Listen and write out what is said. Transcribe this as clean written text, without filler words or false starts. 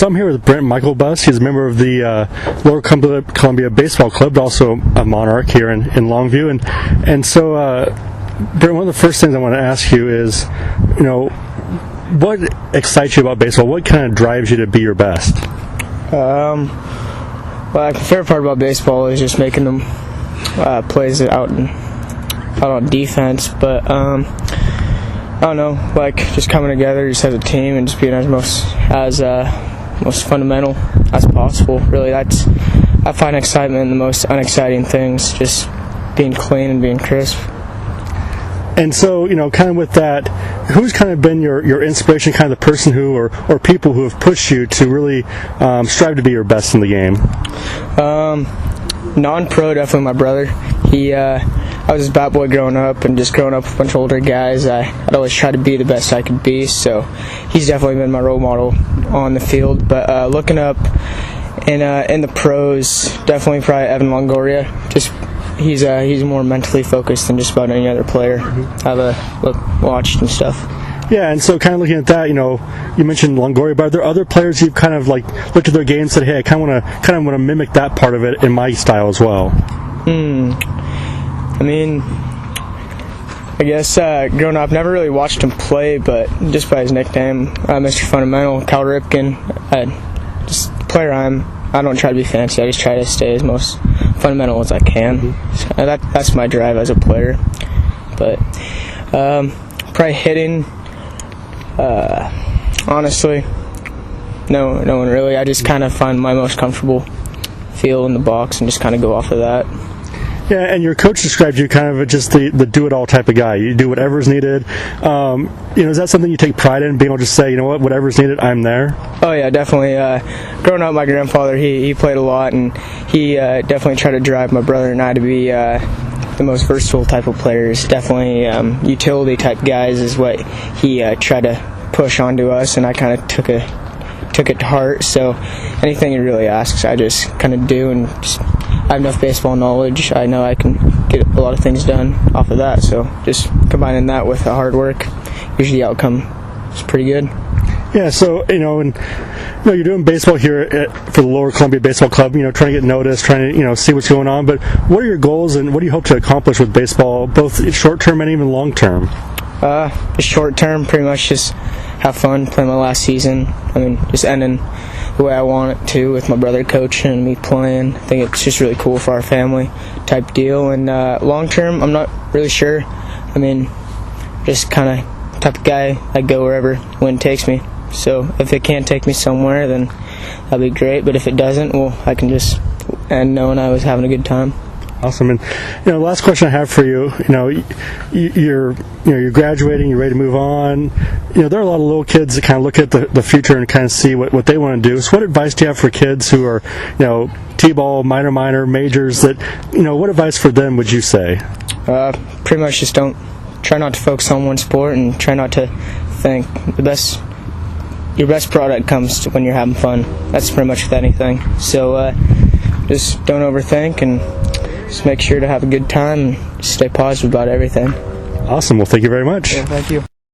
So I'm here with Brent Myklebust. He's a member of the Lower Columbia Baseball Club, but also a Monarch here in Longview. And so, Brent, one of the first things I want to ask you is, what excites you about baseball? What kind of drives you to be your best? Well, the favorite part about baseball is just making them plays out on defense. But I don't know, just coming together just as a team and just being as most fundamental as possible. Really, I find excitement in the most unexciting things, just being clean and being crisp. And so, kind of with that, who's kind of been your inspiration, kind of the person who or people who have pushed you to really strive to be your best in the game? Non-pro, definitely my brother. I was his bat boy growing up, and just growing up with a bunch of older guys, I'd always try to be the best I could be, so he's definitely been my role model on the field. But looking up in the pros, definitely probably Evan Longoria. Just he's more mentally focused than just about any other player I've watched and stuff. Yeah, and so kind of looking at that, you mentioned Longoria, but are there other players you've kind of looked at their game and said, hey, I kind of want to mimic that part of it in my style as well? I guess growing up, never really watched him play, but just by his nickname, Mr. Fundamental, Cal Ripken, just the player I don't try to be fancy. I just try to stay as most fundamental as I can. So that's my drive as a player. But probably hitting, honestly, no one really. I just kind of find my most comfortable feel in the box and just kind of go off of that. Yeah, and your coach described you kind of just the do-it-all type of guy. You do whatever's needed. Is that something you take pride in, being able to just say, whatever's needed, I'm there? Oh, yeah, definitely. Growing up, my grandfather, he played a lot, and he definitely tried to drive my brother and I to be the most versatile type of players. Definitely utility-type guys is what he tried to push onto us, and I kind of took it to heart. So anything he really asks, I just kind of do, and I have enough baseball knowledge. I know I can get a lot of things done off of that. So just combining that with the hard work, usually the outcome is pretty good. Yeah, so, you're doing baseball here for the Lower Columbia Baseball Club, trying to get noticed, trying to, see what's going on. But what are your goals and what do you hope to accomplish with baseball, both short-term and even long-term? Short-term, pretty much just have fun, play my last season. Just ending the way I want it to, with my brother coaching and me playing. I think it's just really cool for our family type deal. And long-term, I'm not really sure. Just kind of type of guy, I go wherever wind takes me. So if it can't take me somewhere, then that'll be great. But if it doesn't, well, I can just end knowing I was having a good time. Awesome. And the last question I have for you, you're graduating, you're ready to move on. There are a lot of little kids that kind of look at the future and kind of see what they want to do. So what advice do you have for kids who are, T-ball, minor, majors, that, what advice for them would you say? Pretty much just try not to focus on one sport and try not to think. Your best product comes when you're having fun. That's pretty much with anything. So just don't overthink and just make sure to have a good time and stay positive about everything. Awesome. Well, thank you very much. Yeah, thank you.